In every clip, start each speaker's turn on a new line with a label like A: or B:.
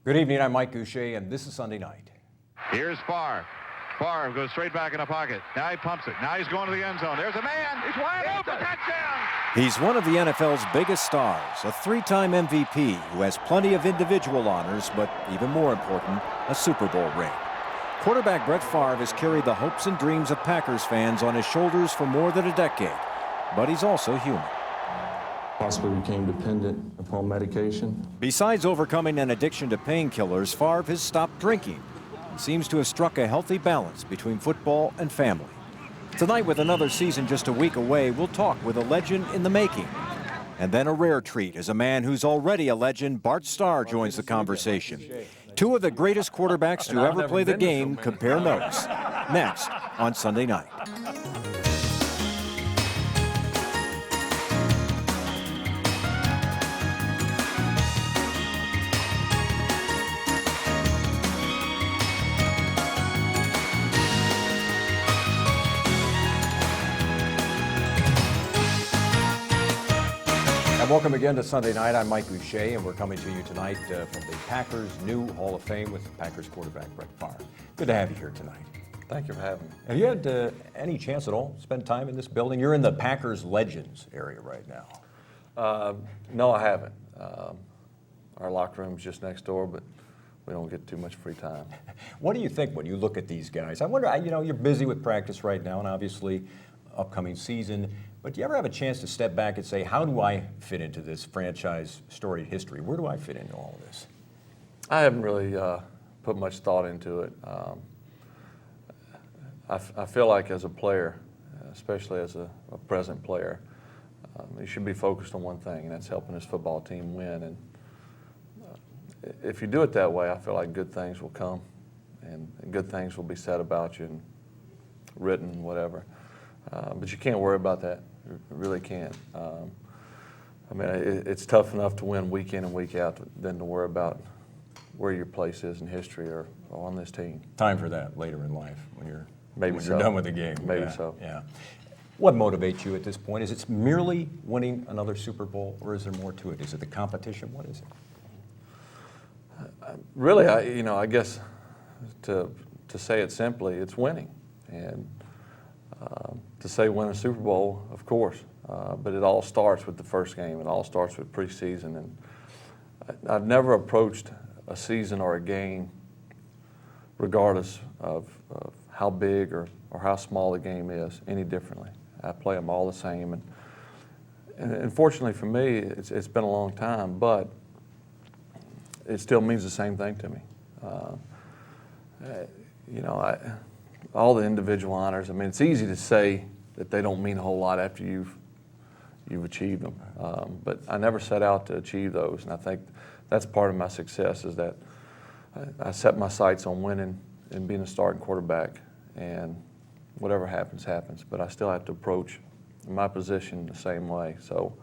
A: Good evening, I'm Mike Gousha, and this is Sunday Night.
B: Here's Favre. Favre goes straight back in the pocket. Now he pumps it. Now he's going to the end zone. There's a man. He's wide open. Touchdown.
A: He's one of the NFL's biggest stars, a three-time MVP who has plenty of individual honors, but even more important, a Super Bowl ring. Quarterback Brett Favre has carried the hopes and dreams of Packers fans on his shoulders for more than a decade, but he's also human.
C: Possibly became dependent upon medication.
A: Besides overcoming an addiction to painkillers, Favre has stopped drinking and seems to have struck a healthy balance between football and family. Tonight, with another season just a week away, we'll talk with a legend in the making. And then a rare treat as a man who's already a legend, Bart Starr, joins the conversation. Two of the greatest quarterbacks to ever play the game compare notes. Next on Sunday Night. Welcome again to Sunday Night. I'm Mike Gousha, and we're coming to you tonight from the Packers' new Hall of Fame with Packers quarterback Brett Favre. Good to have you here tonight.
D: Thank you for having me.
A: Have you had any chance at all to spend time in this building? You're in the Packers Legends area right now.
D: No, I haven't. Our locker room's just next door, but we don't get too much free time.
A: What do you think when you look at these guys? I wonder, you're busy with practice right now, and obviously upcoming season. But do you ever have a chance to step back and say, how do I fit into this franchise storied history? Where do I fit into all of this?
D: I haven't really put much thought into it. I feel like as a player, especially as a present player, you should be focused on one thing, and that's helping this football team win. And if you do it that way, I feel like good things will come, and good things will be said about you and written, whatever. But you can't worry about that. You really can't. It's tough enough to win week in and week out than to worry about where your place is in history or on this team.
A: Time for that later in life when you're done with the game.
D: Maybe so.
A: Yeah. What motivates you at this point? Is it merely winning another Super Bowl, or is there more to it? Is it the competition? What is it?
D: Really, I guess to say it simply, it's winning. And to say win a Super Bowl, of course, but it all starts with the first game. It all starts with preseason. And I've never approached a season or a game, regardless of how big or how small the game is, any differently. I play them all the same. And fortunately for me, it's been a long time, but it still means the same thing to me. All the individual honors, it's easy to say that they don't mean a whole lot after you've achieved them. But I never set out to achieve those, and I think that's part of my success is that I set my sights on winning and being a starting quarterback, and whatever happens, happens. But I still have to approach my position the same way. So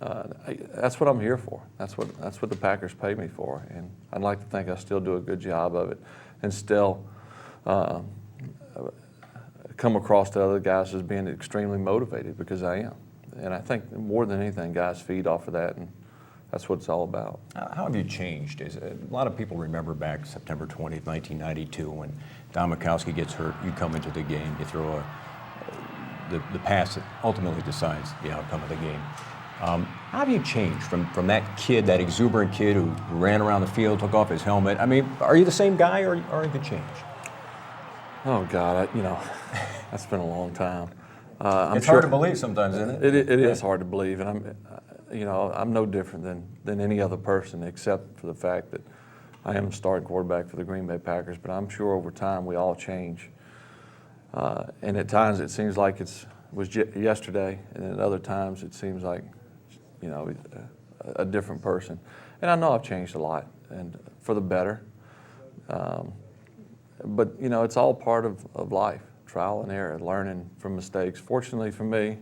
D: that's what I'm here for. That's what the Packers pay me for, and I'd like to think I still do a good job of it and still come across to other guys as being extremely motivated, because I am. And I think more than anything, guys feed off of that, and that's what it's all about.
A: How have you changed? A lot of people remember back September 20th, 1992, when Don Majkowski gets hurt, you come into the game, you throw the pass that ultimately decides the outcome of the game. How have you changed from that kid, that exuberant kid who ran around the field, took off his helmet? Are you the same guy, or have you changed?
D: Oh, God, that's been a long time.
A: It's hard to believe sometimes, isn't it?
D: It is hard to believe, and I'm no different than any other person, except for the fact that I am a starting quarterback for the Green Bay Packers. But I'm sure over time we all change, and at times it seems like it was yesterday, and at other times it seems like a different person. And I know I've changed a lot, and for the better. But it's all part of life, trial and error, learning from mistakes. Fortunately for me,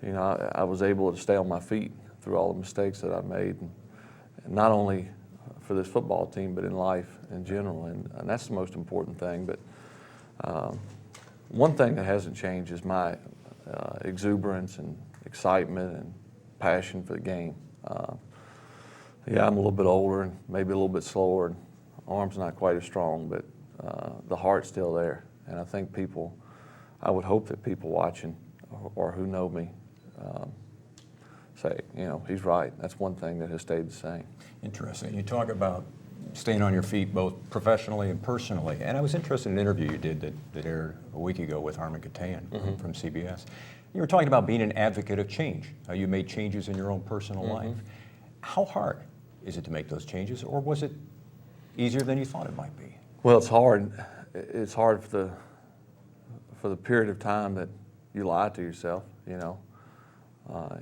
D: I was able to stay on my feet through all the mistakes that I made, and not only for this football team, but in life in general, and that's the most important thing. But one thing that hasn't changed is my exuberance and excitement and passion for the game. Yeah, I'm a little bit older and maybe a little bit slower. And arms not quite as strong, but the heart's still there. And I think people, I would hope that people watching or who know me say, you know, he's right. That's one thing that has stayed the same.
E: Interesting. You talk about staying on your feet both professionally and personally. And I was interested in an interview you did that aired a week ago with Harmon Katayan from CBS. You were talking about being an advocate of change, how you made changes in your own personal life. How hard is it to make those changes, or was it easier than you thought it might be?
D: Well, it's hard. It's hard for the period of time that you lie to yourself, you know,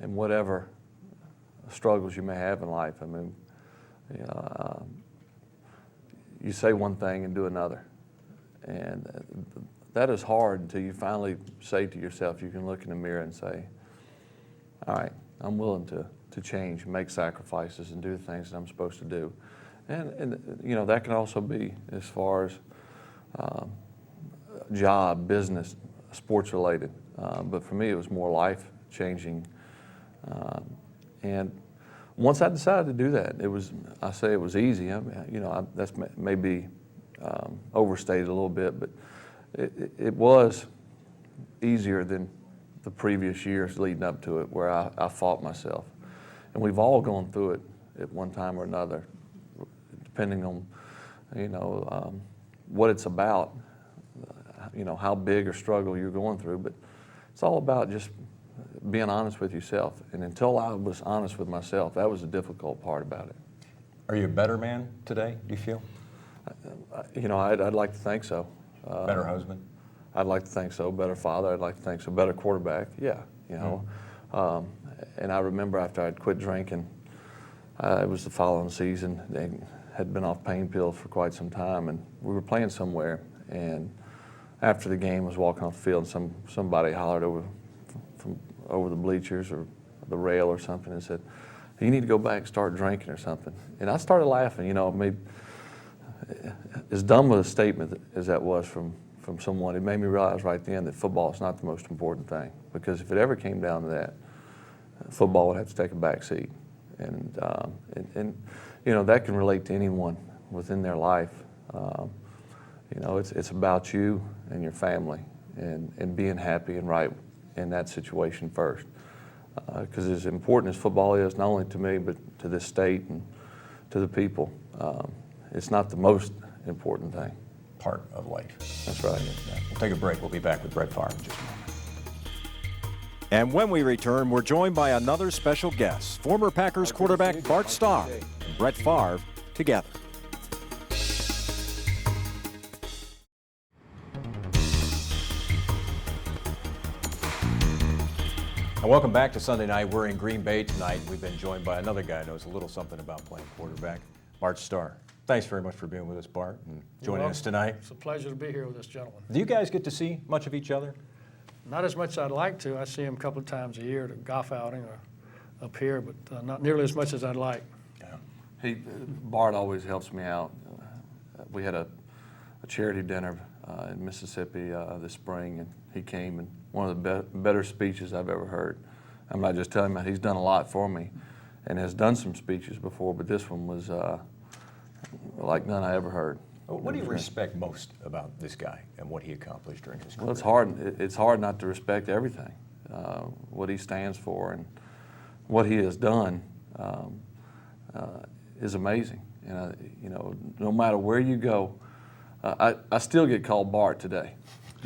D: and whatever struggles you may have in life. I mean, you know, you say one thing and do another, and that is hard until you finally say to yourself, you can look in the mirror and say, all right, I'm willing to change, make sacrifices, and do the things that I'm supposed to do. And you know, that can also be as far as job, business, sports related. But for me, it was more life changing. And once I decided to do that, I say it was easy. I mean, you know, that's maybe overstated a little bit, but it was easier than the previous years leading up to it, where I fought myself. And we've all gone through it at one time or another, depending on, you know, what it's about, you know, how big a struggle you're going through. But it's all about just being honest with yourself. And until I was honest with myself, that was the difficult part about it.
E: Are you a better man today, do you feel?
D: You know, I'd like to think so.
E: Better husband?
D: I'd like to think so. Better father. I'd like to think so. Better quarterback. Yeah, you know. And I remember after I'd quit drinking, it was the following season. They had been off pain pills for quite some time, and we were playing somewhere. And after the game, I was walking off the field, and somebody hollered from over the bleachers or the rail or something and said, "You need to go back and start drinking or something." And I started laughing. You know, as dumb of a statement as that was from someone, it made me realize right then that football is not the most important thing. Because if it ever came down to that, football would have to take a back seat. And you know, that can relate to anyone within their life. You know, it's about you and your family and being happy and right in that situation first. Because as important as football is, not only to me, but to this state and to the people, it's not the most important thing.
E: Part of life.
D: That's right.
E: We'll take a break. We'll be back with Brett Favre in just a moment.
A: And when we return, we're joined by another special guest, former Packers quarterback Bart Starr and Brett Favre together. And welcome back to Sunday Night. We're in Green Bay tonight. We've been joined by another guy who knows a little something about playing quarterback, Bart Starr. Thanks very much for being with us, Bart, and joining us tonight.
F: It's a pleasure to be here with this gentleman.
A: Do you guys get to see much of each other?
F: Not as much as I'd like to. I see him a couple of times a year at a golf outing or up here, but not nearly as much as I'd like.
D: Yeah. Bart always helps me out. We had a charity dinner in Mississippi this spring, and he came, and one of the better speeches I've ever heard. I'm not just telling him that he's done a lot for me and has done some speeches before, but this one was like none I ever heard.
E: What do you respect most about this guy and what he accomplished during his career?
D: Well, it's hard. It's hard not to respect everything, what he stands for and what he has done is amazing. And you know, no matter where you go, I still get called Bart today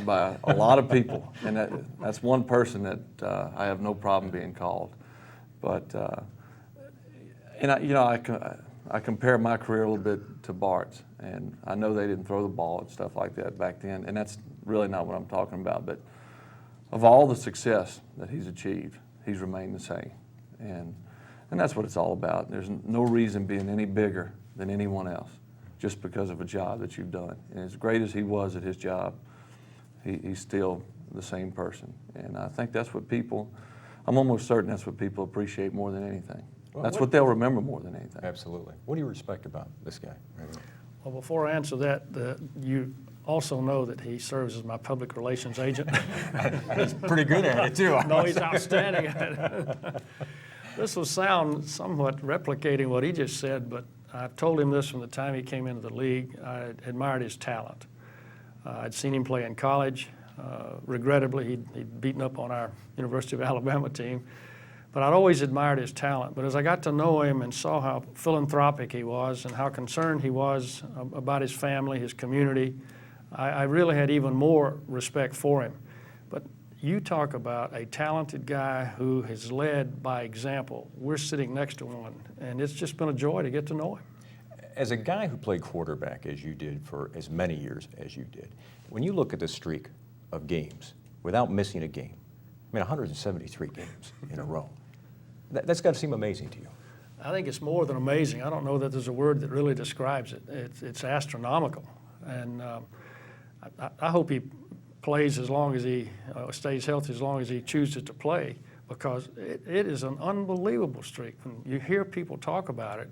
D: by a lot of people, and that's one person that I have no problem being called. But and I compare my career a little bit to Bart's, and I know they didn't throw the ball and stuff like that back then, and that's really not what I'm talking about. But of all the success that he's achieved, he's remained the same, and that's what it's all about. There's no reason being any bigger than anyone else just because of a job that you've done. And as great as he was at his job, he's still the same person. And I think that's what I'm almost certain that's what people appreciate more than anything.
E: Well,
D: that's what they'll remember more than anything.
E: Absolutely. What do you respect about this guy?
F: Well, before I answer that, you also know that he serves as my public relations agent.
E: He's pretty good at it, too.
F: No, he's outstanding at it. This will sound somewhat replicating what he just said, but I've told him this from the time he came into the league. I admired his talent. I'd seen him play in college. Regrettably, he'd beaten up on our University of Alabama team. But I'd always admired his talent. But as I got to know him and saw how philanthropic he was and how concerned he was about his family, his community, I really had even more respect for him. But you talk about a talented guy who has led by example. We're sitting next to one, and it's just been a joy to get to know him.
E: As a guy who played quarterback, as you did for as many years as you did, when you look at the streak of games without missing a game, I mean 173 games in a row, that's got to seem amazing to you.
F: I think it's more than amazing. I don't know that there's a word that really describes it. It's astronomical. And I hope he plays as long as he stays healthy, as long as he chooses to play, because it is an unbelievable streak. When you hear people talk about it,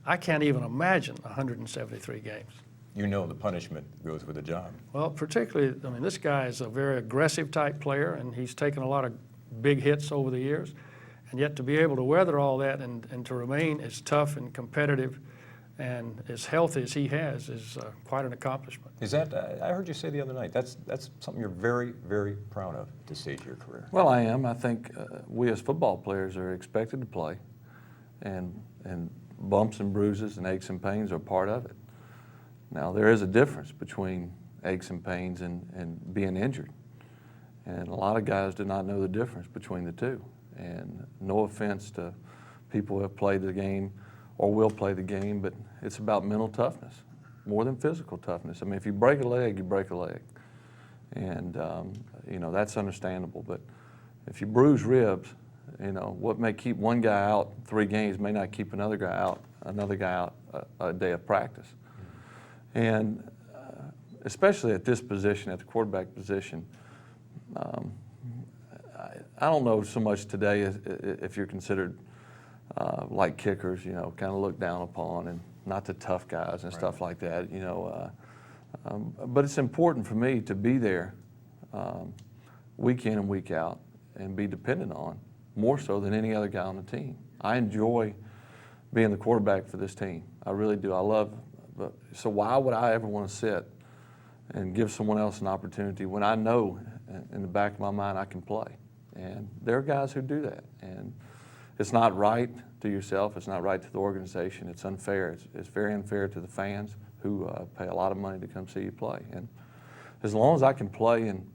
F: I can't even imagine 173 games.
E: You know the punishment goes with the job.
F: Well, particularly, I mean, this guy is a very aggressive type player, and he's taken a lot of big hits over the years. And yet to be able to weather all that and to remain as tough and competitive and as healthy as he has is quite an accomplishment.
E: Is that, I heard you say the other night, that's something you're very, very proud of at this stage of your career.
D: Well, I am. I think we as football players are expected to play, and bumps and bruises and aches and pains are part of it. Now, there is a difference between aches and pains and being injured, and a lot of guys do not know the difference between the two. And no offense to people who have played the game or will play the game, but it's about mental toughness more than physical toughness. I mean, if you break a leg, you break a leg. And, you know, that's understandable. But if you bruise ribs, you know, what may keep one guy out 3 games may not keep another guy out a day of practice. And especially at this position, at the quarterback position, I don't know so much today if you're considered like kickers, you know, kind of looked down upon and not the tough guys and stuff like that, you know. But it's important for me to be there week in and week out and be dependent on, more so than any other guy on the team. I enjoy being the quarterback for this team. I really do. I love, so why would I ever want to sit and give someone else an opportunity when I know in the back of my mind I can play? And there are guys who do that. And it's not right to yourself. It's not right to the organization. It's unfair. It's very unfair to the fans who pay a lot of money to come see you play. And as long as I can play and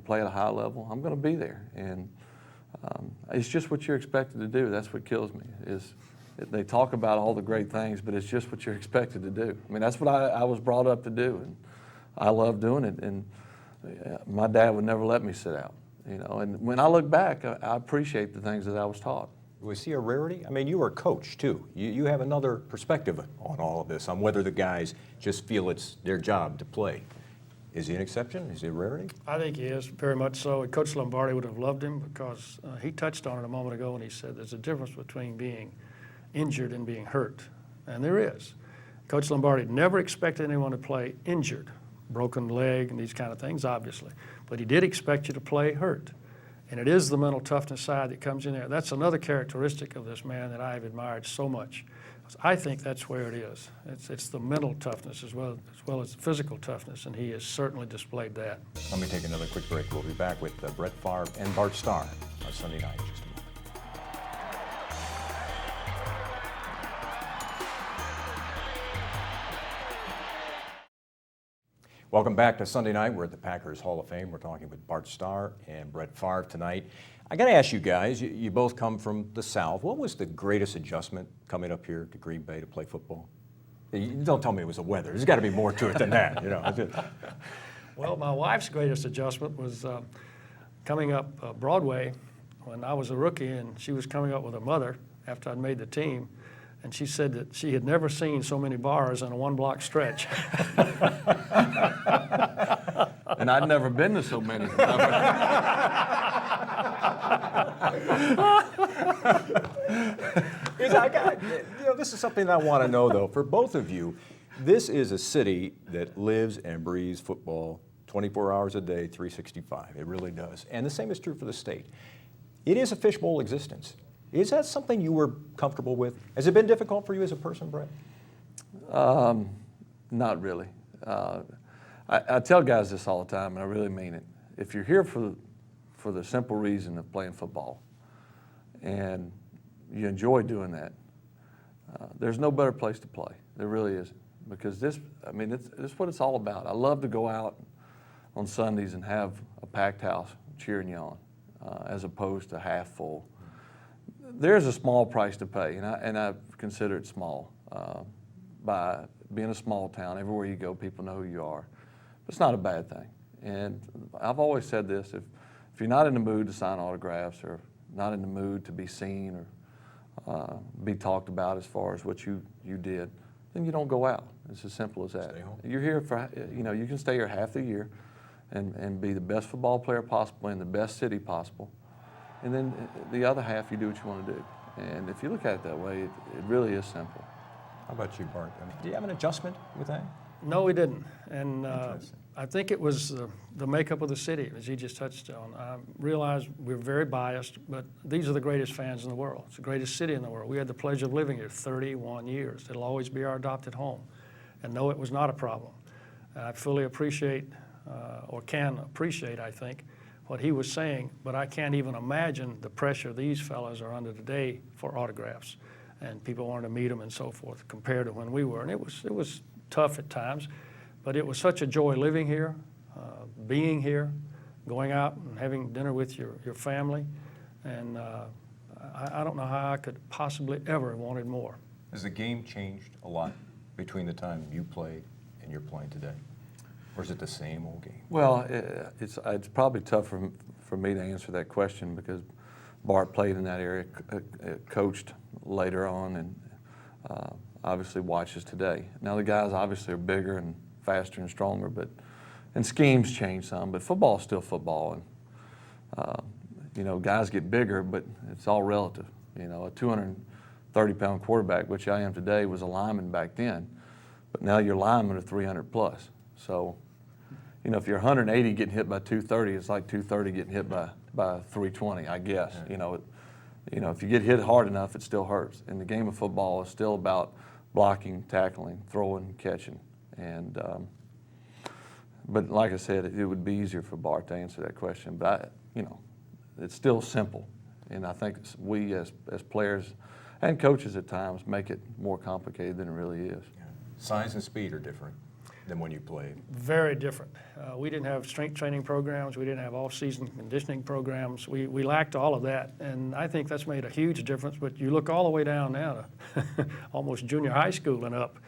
D: play at a high level, I'm going to be there. And it's just what you're expected to do. That's what kills me. They talk about all the great things, but it's just what you're expected to do. I mean, that's what I was brought up to do, and I love doing it. And my dad would never let me sit out. You know, and when I look back, I appreciate the things that I was taught.
E: Was he a rarity? I mean, you were a coach, too. You have another perspective on all of this, on whether the guys just feel it's their job to play. Is he an exception? Is he a rarity?
F: I think he is, very much so. And Coach Lombardi would have loved him because he touched on it a moment ago when he said there's a difference between being injured and being hurt. And there is. Coach Lombardi never expected anyone to play injured, broken leg and these kind of things, obviously. But he did expect you to play hurt. And it is the mental toughness side that comes in there. That's another characteristic of this man that I've admired so much. I think that's where it is. It's the mental toughness as well as the physical toughness, and he has certainly displayed that.
E: Let me take another quick break. We'll be back with Brett Favre and Bart Starr on Sunday night in just a moment. Welcome back to Sunday night. We're at the Packers Hall of Fame. We're talking with Bart Starr and Brett Favre tonight. I got to ask you guys, you both come from the South. What was the greatest adjustment coming up here to Green Bay to play football? Don't tell me it was the weather. There's got to be more to it than that, you know.
F: Well, my wife's greatest adjustment was coming up Broadway when I was a rookie, and she was coming up with her mother after I'd made the team. And she said that she had never seen so many bars in a one-block stretch.
D: And I'd never been to so many.
E: This is something I want to know, though. For both of you, this is a city that lives and breathes football 24 hours a day, 365. It really does. And the same is true for the state. It is a fishbowl existence. Is that something you were comfortable with? Has it been difficult for you as a person, Brett?
D: Not really. I tell guys this all the time, and I really mean it. If you're here for the simple reason of playing football, and you enjoy doing that, there's no better place to play. There really isn't. Because this is what it's all about. I love to go out on Sundays and have a packed house cheering you on, as opposed to half full. There's a small price to pay, and I consider it small. By being a small town, everywhere you go, people know who you are. But it's not a bad thing. And I've always said this, if you're not in the mood to sign autographs or not in the mood to be seen or be talked about as far as what you did, then you don't go out. It's as simple as that.
E: Stay home.
D: You're here for, you can stay here half the year and be the best football player possible in the best city possible. And then the other half, you do what you want to do. And if you look at it that way, it really is simple.
E: How about you, Bart? Do you have an adjustment with that?
F: No, we didn't. And I think it was the makeup of the city, as he just touched on. I realize we're very biased, but these are the greatest fans in the world. It's the greatest city in the world. We had the pleasure of living here 31 years. It'll always be our adopted home. And no, it was not a problem. I fully appreciate, or can appreciate, I think, what he was saying, but I can't even imagine the pressure these fellas are under today for autographs. And people wanting to meet them and so forth, compared to when we were. And it was tough at times, but it was such a joy living here, being here, going out and having dinner with your family. And I don't know how I could possibly ever have wanted more.
E: Has the game changed a lot between the time you played and you're playing today? Or is it the same old game?
D: Well, it's probably tough for me to answer that question because Bart played in that area, coached later on, and obviously watches today. Now the guys obviously are bigger and faster and stronger, and schemes change some, but football is still football. And guys get bigger, but it's all relative. A 230-pound quarterback, which I am today, was a lineman back then, but now your linemen are 300 plus. So, if you're 180 getting hit by 230, it's like 230 getting hit by 320, I guess.
E: Yeah.
D: If you get hit hard enough, it still hurts. And the game of football is still about blocking, tackling, throwing, catching. And but like I said, it would be easier for Bart to answer that question. But it's still simple. And I think we as players and coaches at times make it more complicated than it really is.
E: Yeah. Size and speed are different than when you played.
F: Very different. We didn't have strength training programs. We didn't have off-season conditioning programs. We lacked all of that, and I think that's made a huge difference. But you look all the way down now to almost junior high school and up,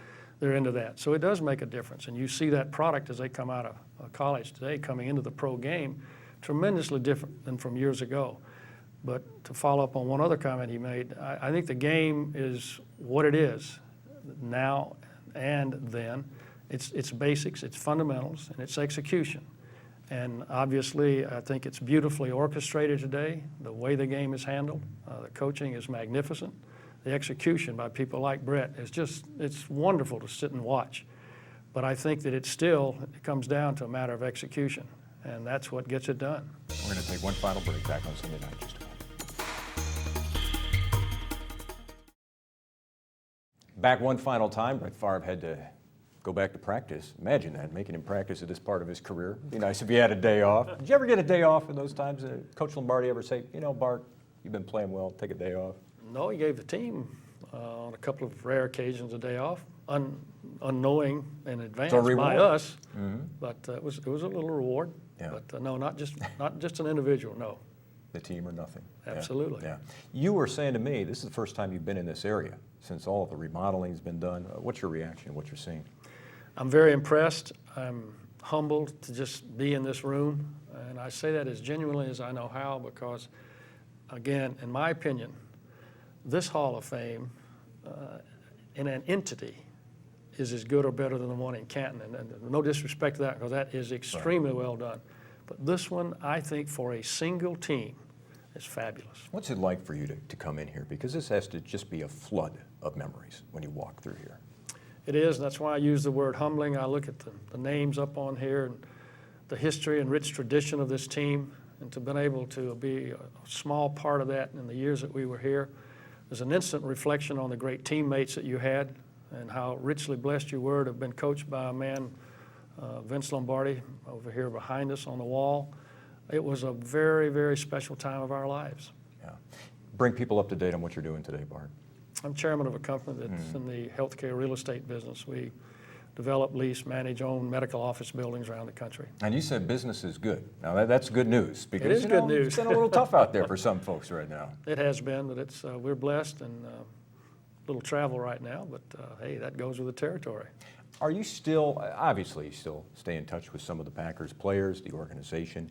F: they're into that. So it does make a difference, and you see that product as they come out of college today, coming into the pro game, tremendously different than from years ago. But to follow up on one other comment he made, I think the game is what it is now and then. It's basics, it's fundamentals, and it's execution. And obviously, I think it's beautifully orchestrated today, the way the game is handled. The coaching is magnificent. The execution by people like Brett is it's wonderful to sit and watch. But I think that it comes down to a matter of execution, and that's what gets it done.
E: We're going to take one final break. Back on Sunday Night. Just a moment. Back one final time. Brett Favre had to go back to practice. Imagine that, making him practice at this part of his career. It'd be nice if he had a day off. Did you ever get a day off in those times? Coach Lombardi ever say, Bart, you've been playing well, take a day off?
F: No, he gave the team on a couple of rare occasions a day off, unknowing in advance by us. Mm-hmm. But it was a little reward. Yeah. But no, not just an individual, no.
E: The team or nothing.
F: Absolutely.
E: Yeah. You were saying to me, this is the first time you've been in this area since all of the remodeling has been done. What's your reaction, what you're seeing?
F: I'm very impressed. I'm humbled to just be in this room, and I say that as genuinely as I know how because, again, in my opinion, this Hall of Fame in an entity is as good or better than the one in Canton, and no disrespect to that because that is extremely well done. But this one, I think, for a single team is fabulous.
E: What's it like for you to come in here? Because this has to just be a flood of memories when you walk through here.
F: It is, and that's why I use the word humbling. I look at the names up on here and the history and rich tradition of this team. and to been able to be a small part of that in the years that we were here. There's an instant reflection on the great teammates that you had and how richly blessed you were to have been coached by a man, Vince Lombardi, over here behind us on the wall. It was a very, very special time of our lives.
E: Yeah. Bring people up to date on what you're doing today, Bart.
F: I'm chairman of a company that's in the healthcare real estate business. We develop, lease, manage, own medical office buildings around the country.
E: And you said business is good. Now that's good news because
F: It is good news.
E: It's been a little tough out there for some folks right now.
F: It has been, but it's we're blessed and little travel right now. But hey, that goes with the territory.
E: Are you still, obviously you still stay in touch with some of the Packers players, the organization,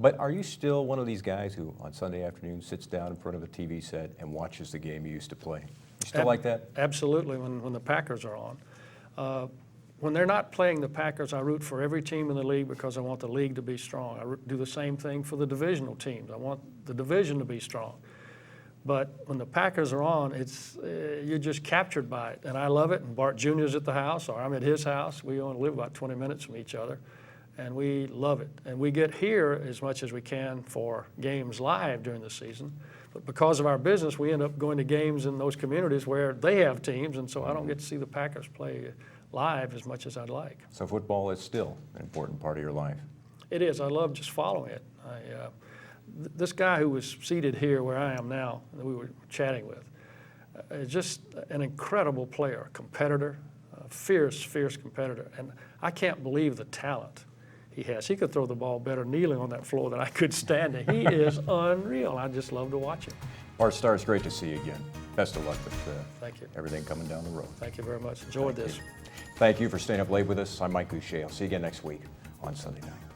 E: but are you still one of these guys who on Sunday afternoon sits down in front of a TV set and watches the game you used to play? You still like that?
F: Absolutely, when the Packers are on. When they're not playing the Packers, I root for every team in the league because I want the league to be strong. I do the same thing for the divisional teams. I want the division to be strong. But when the Packers are on, it's you're just captured by it, and I love it. And Bart Jr.'s at the house, or I'm at his house. We only live about 20 minutes from each other, and we love it. And we get here as much as we can for games live during the season. But because of our business, we end up going to games in those communities where they have teams, and so I don't get to see the Packers play live as much as I'd like.
E: So football is still an important part of your life.
F: It is. I love just following it. This guy who was seated here where I am now, that we were chatting with, is just an incredible player, competitor, a fierce, fierce competitor. And I can't believe the talent he has. He could throw the ball better kneeling on that floor than I could standing. He is unreal. I just love to watch him.
E: Bart Starr, it's great to see you again. Best of luck with
F: Thank you.
E: everything coming down the road.
F: Thank you very much. Enjoyed this.
E: Thank you for staying up late with us. I'm Mike Gousha. I'll see you again next week on Sunday night.